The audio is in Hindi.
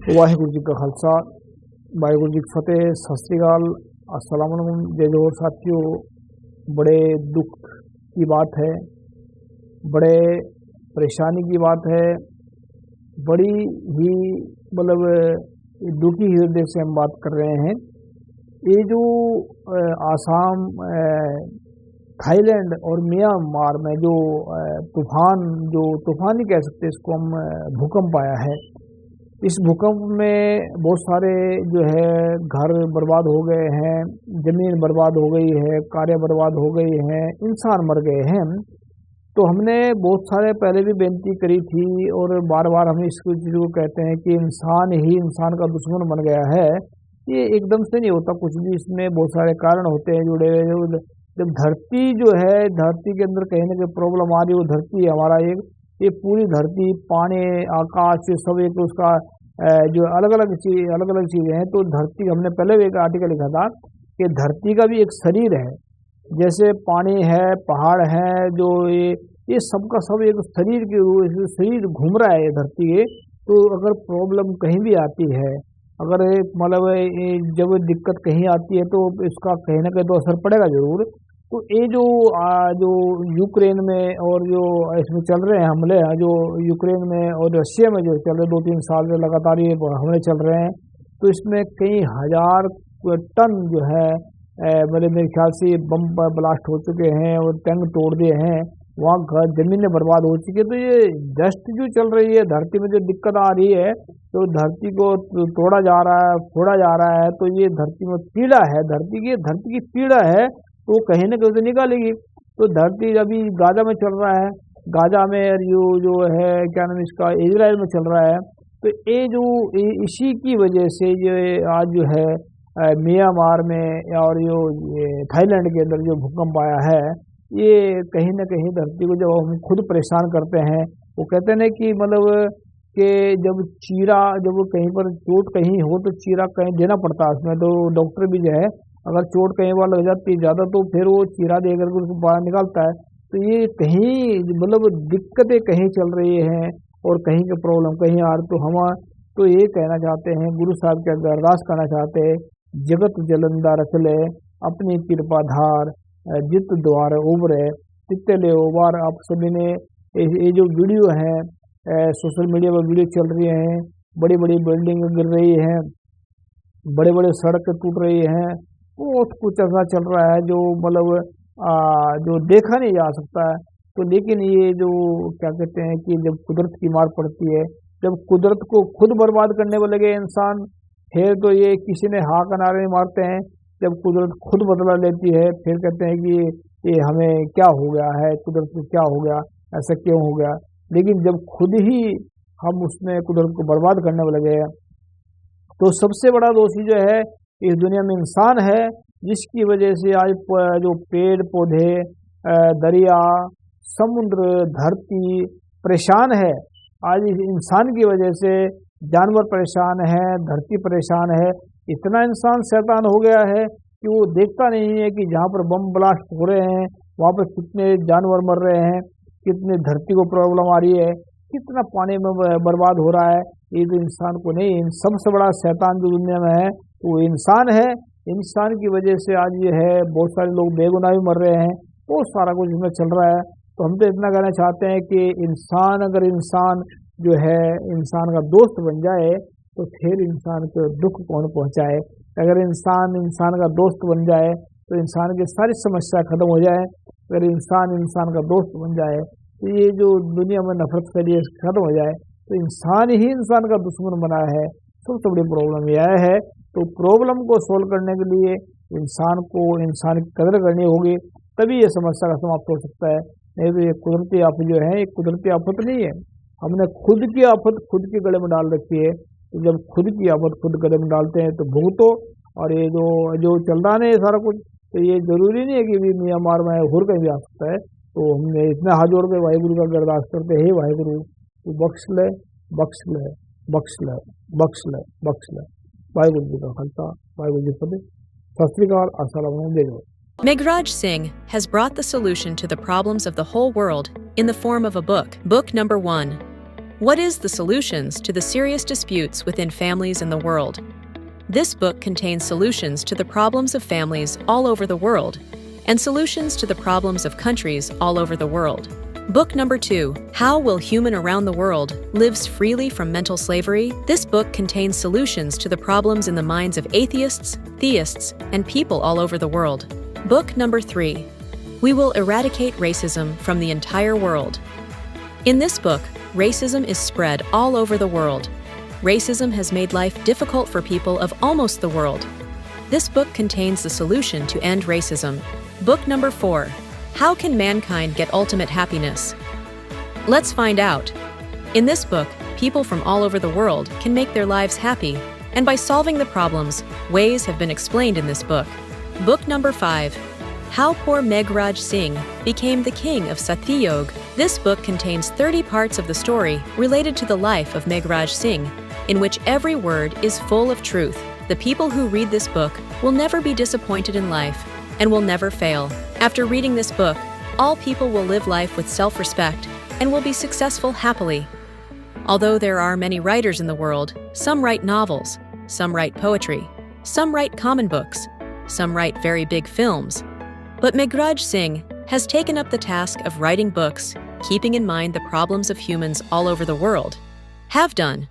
ਵਾਹਿਗੁਰੂ ਜੀ का खालसा वाहिगुरु जी की फतेह। सत श्री अकाल, अस्सलाम वालेकुम जय जोहर साथियों। बड़े दुख की बात है, बड़े परेशानी की बात है, बड़ी ही मतलब दुखी हृदय से हम बात कर रहे हैं। ये जो आसाम, थाईलैंड और म्यांमार में जो तूफान ही कह सकते हैं इसको हम, भूकंप आया है। इस भूकंप में बहुत सारे जो है घर बर्बाद हो गए हैं, ज़मीन बर्बाद हो गई है, कार्य बर्बाद हो गई हैं, इंसान मर गए हैं। तो हमने बहुत सारे पहले भी बेनती करी थी और बार बार हम इस चीज़ को कहते हैं कि इंसान ही इंसान का दुश्मन बन गया है। ये एकदम से नहीं होता कुछ भी, इसमें बहुत सारे कारण होते हैं जुड़े हुए। जब धरती जो है, धरती के अंदर कहीं ना कहीं प्रॉब्लम आ रही है, वो धरती हमारा ये पूरी धरती, पानी, आकाश, ये सब एक उसका जो अलग अलग चीज़ें हैं। तो धरती, हमने पहले भी एक आर्टिकल लिखा था कि धरती का भी एक शरीर है, जैसे पानी है, पहाड़ है, जो ये सबका सब एक शरीर के शरीर घूम रहा है ये धरती के। तो अगर प्रॉब्लम कहीं भी आती है, अगर मतलब जब दिक्कत कहीं आती है तो इसका कहीं ना कहीं तो असर पड़ेगा जरूर। तो ये जो यूक्रेन में और जो इसमें चल रहे हैं हमले हैं, जो यूक्रेन में और रशिया में जो चल रहे 2-3 साल से लगातार ये हमले चल रहे हैं, तो इसमें कई हजार टन जो है मतलब मेरे ख्याल से बम ब्लास्ट हो चुके हैं और टैंक तोड़ दिए हैं, वहाँ घर ज़मीनें बर्बाद हो चुकी है। तो ये डस्ट जो चल रही है धरती में, जो दिक्कत आ रही है, तो धरती को तोड़ा जा रहा है, फोड़ा जा रहा है, तो ये धरती में पीड़ा है, धरती की पीड़ा है, तो कहीं ना कहीं से निकालेगी। तो धरती अभी गाजा में चल रहा है, गाजा में जो है क्या नाम इसका, इजराइल में चल रहा है। तो इसी की वजह से ये आज जो है म्यांमार में और ये थाईलैंड के अंदर जो भूकंप आया है, ये कहीं ना कहीं धरती को जब हम खुद परेशान करते हैं। वो कहते हैं ना कि मतलब कि जब कहीं पर चोट कहीं हो तो चीरा कहीं देना पड़ता है उसमें। तो डॉक्टर भी जो है, अगर चोट कहीं बार लग जाती है ज़्यादा तो फिर वो चीरा दे करके उसको बाहर निकालता है। तो ये कहीं मतलब दिक्कतें कहीं चल रही हैं और कहीं की प्रॉब्लम कहीं आ रही। तो हम तो ये कहना चाहते हैं, गुरु साहब के अरदास करना चाहते हैं, जगत जलंदा रख ले अपनी कृपा धार, जित द्वार उबरे तित्ते ले उबार। आप सभी ने ये जो वीडियो है सोशल मीडिया पर वीडियो चल रही हैं, बड़ी बड़ी बिल्डिंग गिर रही हैं, बड़े बड़े सड़क टूट रही हैं, बहुत कुछ ऐसा चल रहा है जो मतलब जो देखा नहीं जा सकता है। तो लेकिन ये जो क्या कहते हैं कि जब कुदरत की मार पड़ती है, जब कुदरत को खुद बर्बाद करने को लगे इंसान, फिर तो ये किसी ने हाँ का नारे मारते हैं। जब कुदरत खुद बदला लेती है फिर कहते हैं कि ये हमें क्या हो गया है, कुदरत को क्या हो गया, ऐसा क्यों हो गया। लेकिन जब खुद ही हम उसमें कुदरत को बर्बाद करने को लगे, तो सबसे बड़ा दोषी जो है इस दुनिया में इंसान है, जिसकी वजह से आज जो पेड़ पौधे, दरिया, समुद्र, धरती परेशान है। आज इस इंसान की वजह से जानवर परेशान है, धरती परेशान है। इतना इंसान शैतान हो गया है कि वो देखता नहीं है कि जहाँ पर बम ब्लास्ट हो रहे हैं वहाँ पर कितने जानवर मर रहे हैं, कितने धरती को प्रॉब्लम आ रही है, कितना पानी में बर्बाद हो रहा है। ये तो इंसान को नहीं, सबसे बड़ा शैतान जो दुनिया में है वो इंसान है। इंसान की वजह से आज ये है बहुत सारे लोग बेगुनाह भी मर रहे हैं, बहुत सारा कुछ इसमें चल रहा है। तो हम तो इतना कहना चाहते हैं कि अगर इंसान जो है इंसान का दोस्त बन जाए तो फिर इंसान को दुख कौन पहुंचाए। अगर इंसान का दोस्त बन जाए तो इंसान की सारी समस्या खत्म हो जाए। अगर इंसान का दोस्त बन जाए तो ये जो दुनिया में नफरत फैली है खत्म हो जाए। तो इंसान ही इंसान का दुश्मन बना है। सबसे बड़ी प्रॉब्लम यह है। तो प्रॉब्लम को सोल्व करने के लिए इंसान की कदर करनी होगी, तभी ये समस्या का समाप्त हो सकता है। नहीं तो ये कुदरती आफत जो है, ये कुदरती आफत नहीं है, हमने खुद की आफत खुद के गले में डाल रखी है। तो जब खुद की आफत खुद गले में डालते हैं तो भुगतो। और ये जो चल रहा है सारा कुछ, तो ये जरूरी नहीं है कि भी म्यांमार में और कहीं भी आ सकता है। तो हमने इतना हाथ जोड़ के वाहिगुरु का अरदास करते हैं, वाहिगुरु तू बख्श ले, बख्श ले, बख्श ले, बख्श ले, बख्श ले। वाहिगुरु जी का खालसा, वाहिगुरु जी फतेह। सत श्री अकाल, अस्सलाम वालेकुम, जय जोहर। Megraj Singh has brought the solution to the problems of the whole world in the form of a book. Book number 1. What is the solutions to the serious disputes within families in the world? This book contains solutions to the problems of families all over the world and solutions to the problems of countries all over the world. Book number 2, How Will Human Around the World Lives Freely from Mental Slavery? This book contains solutions to the problems in the minds of atheists, theists, and people all over the world. Book number 3, We Will Eradicate Racism from the Entire World. In this book, racism is spread all over the world. Racism has made life difficult for people of almost the world. This book contains the solution to end racism. Book number 4, How Can Mankind Get Ultimate Happiness? Let's find out. In this book, people from all over the world can make their lives happy, and by solving the problems, ways have been explained in this book. Book number 5, How Poor Meghraj Singh Became the King of Satyog. This book contains 30 parts of the story related to the life of Meghraj Singh, in which every word is full of truth. The people who read this book will never be disappointed in life and will never fail. After reading this book, all people will live life with self-respect and will be successful happily. Although there are many writers in the world, some write novels, some write poetry, some write common books, some write very big films. But Meghraj Singh has taken up the task of writing books, keeping in mind the problems of humans all over the world. Have done.